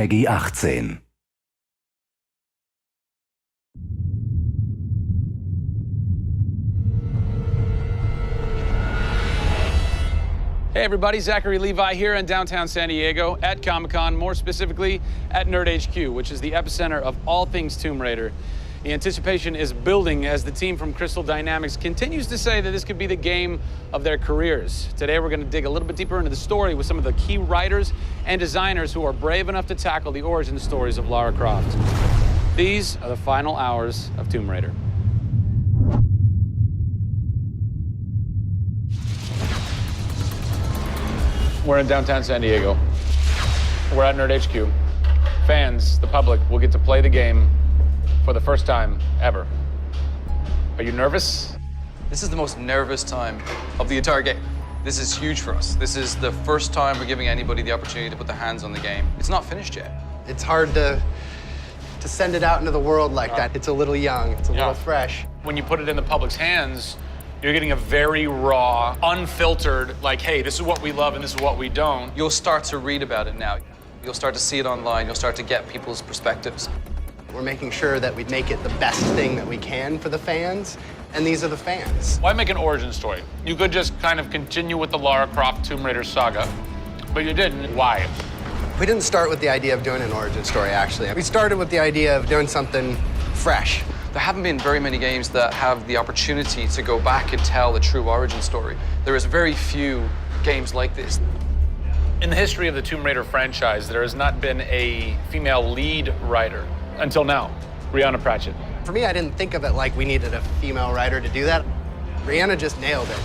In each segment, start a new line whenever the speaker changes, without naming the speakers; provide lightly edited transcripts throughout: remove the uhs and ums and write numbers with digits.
PEGI 18.
Hey everybody, Zachary Levi here in downtown San Diego at Comic-Con, more specifically at Nerd HQ, which is the epicenter of all things Tomb Raider. The anticipation is building as the team from Crystal Dynamics continues to say that this could be the game of their careers. Today we're going to dig a little bit deeper into the story with some of the key writers and designers who are brave enough to tackle the origin stories of Lara Croft. These are the final hours of Tomb Raider. We're in downtown San Diego. We're at Nerd HQ. Fans, the public, will get to play the game for the first time ever. Are you nervous?
This is the most nervous time of the entire game. This is huge for us. This is the first time we're giving anybody the opportunity to put their hands on the game. It's not finished yet.
It's hard to send it out into the world like that. It's a little young, it's a little fresh.
When you put it in the public's hands, you're getting a very raw, unfiltered, like, hey, this is what we love and this is what we don't.
You'll start to read about it now. You'll start to see it online. You'll start to get people's perspectives.
We're making sure that we make it the best thing that we can for the fans, and these are the fans.
Why make an origin story? You could just kind of continue with the Lara Croft Tomb Raider saga, but you didn't. Why?
We didn't start with the idea of doing an origin story, actually. We started with the idea of doing something fresh.
There haven't been very many games that have the opportunity to go back and tell the true origin story. There is very few games like this.
In the history of the Tomb Raider franchise, there has not been a female lead writer until now, Rhianna Pratchett.
For me, I didn't think of it like we needed a female writer to do that. Rhianna just nailed it.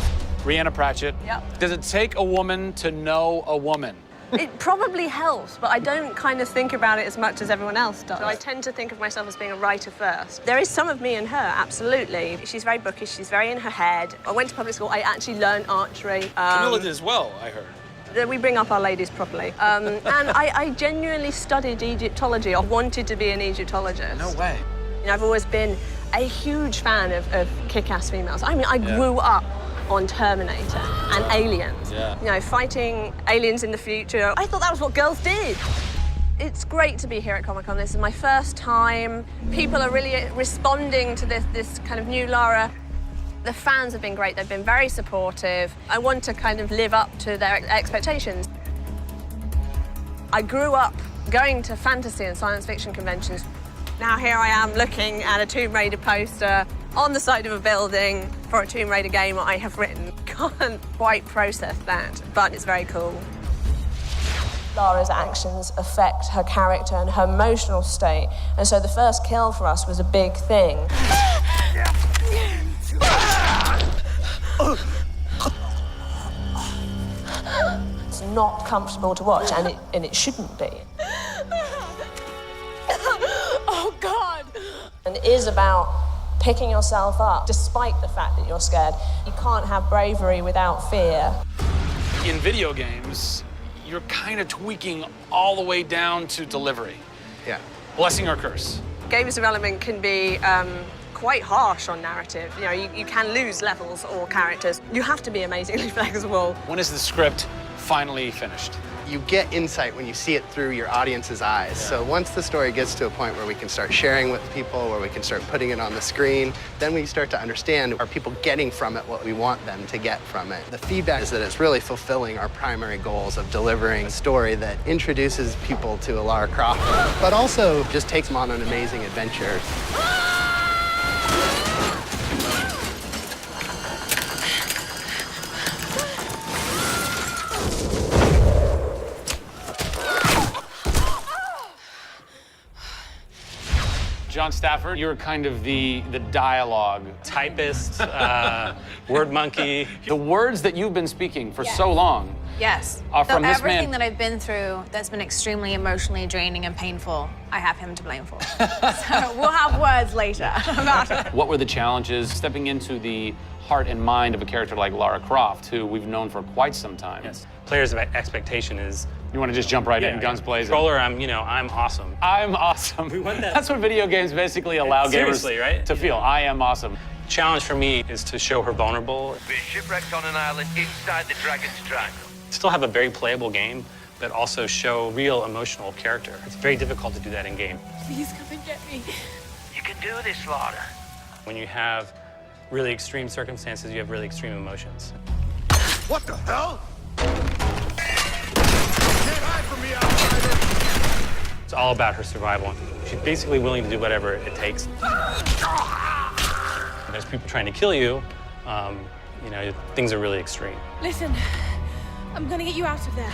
Rhianna Pratchett.
Yep.
Does it take a woman to know a woman?
It probably helps, but I don't kind of think about it as much as everyone else does. I tend to think of myself as being a writer first. There is some of me in her, absolutely. She's very bookish, she's very in her head. I went to public school, I actually learned archery.
Camilla did as well, I heard.
We bring up our ladies properly. And I genuinely studied Egyptology. I wanted to be an Egyptologist.
No way.
You know, I've always been a huge fan of kick-ass females. I mean, I grew up on Terminator and Aliens.
Yeah.
You know, fighting aliens in the future. I thought that was what girls did. It's great to be here at Comic-Con. This is my first time. People are really responding to this kind of new Lara. The fans have been great. They've been very supportive. I want to kind of live up to their expectations. I grew up going to fantasy and science fiction conventions. Now here I am looking at a Tomb Raider poster on the side of a building for a Tomb Raider game I have written. Can't quite process that, but it's very cool. Lara's actions affect her character and her emotional state, and so the first kill for us was a big thing. It's not comfortable to watch, and it shouldn't be. Oh, God! And it is about picking yourself up, despite the fact that you're scared. You can't have bravery without fear.
In video games, you're kind of tweaking all the way down to delivery.
Yeah.
Blessing or curse.
Games development can be quite harsh on narrative. You know, you can lose levels or characters. You have to be amazingly flexible.
When is the script finally finished?
You get insight when you see it through your audience's eyes. Yeah. So once the story gets to a point where we can start sharing with people, where we can start putting it on the screen, then we start to understand, are people getting from it what we want them to get from it? The feedback is that it's really fulfilling our primary goals of delivering a story that introduces people to a Lara Croft, but also just takes them on an amazing adventure.
John Stafford, you're kind of the dialogue
typist, word monkey.
The words that you've been speaking for so long.
Yes.
From this
everything
man.
that I've been through that's been extremely emotionally draining and painful, I have him to blame for. So we'll have words later about it.
What were the challenges stepping into the heart and mind of a character like Lara Croft, who we've known for quite some time?
Yes. Players' expectation is.
You want to just jump right in, guns blazing?
Controller, I'm awesome.
I'm awesome.
We want that.
That's what video games basically allow gamers
right?
to feel. I am awesome.
Challenge for me is to show her vulnerable.
We're shipwrecked on an island inside the Dragon's Triangle.
Still have a very playable game, but also show real emotional character. It's very difficult to do that in game.
Please come and get me.
You can do this, Lara.
When you have really extreme circumstances, you have really extreme emotions.
What the hell? Can't hide from me, outsider!
It's all about her survival. She's basically willing to do whatever it takes. There's people trying to kill you. You know, things are really extreme.
Listen, I'm gonna get you out of there.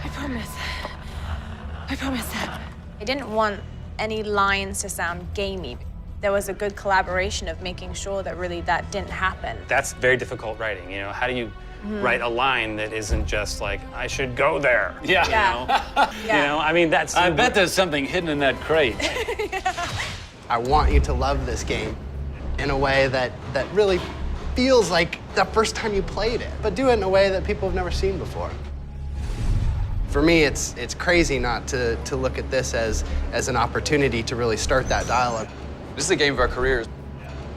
I promise. I promise.
I didn't want any lines to sound gamey. There was a good collaboration of making sure that really that didn't happen.
That's very difficult writing, you know? How do you write a line that isn't just like, I should go there?
Yeah.
You know?
Yeah.
You know, I mean, that's...
I bet there's something hidden in that crate.
I want you to love this game in a way that really feels like the first time you played it, but do it in a way that people have never seen before. For me, it's crazy not to look at this as an opportunity to really start that dialogue.
This is the game of our careers.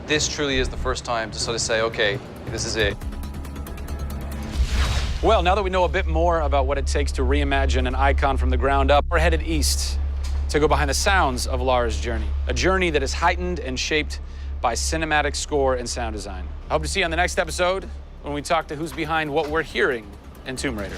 This truly is the first time to sort of say, okay, this is it.
Well, now that we know a bit more about what it takes to reimagine an icon from the ground up, we're headed east to go behind the sounds of Lara's journey, a journey that is heightened and shaped by cinematic score and sound design. I hope to see you on the next episode when we talk to who's behind what we're hearing in Tomb Raider.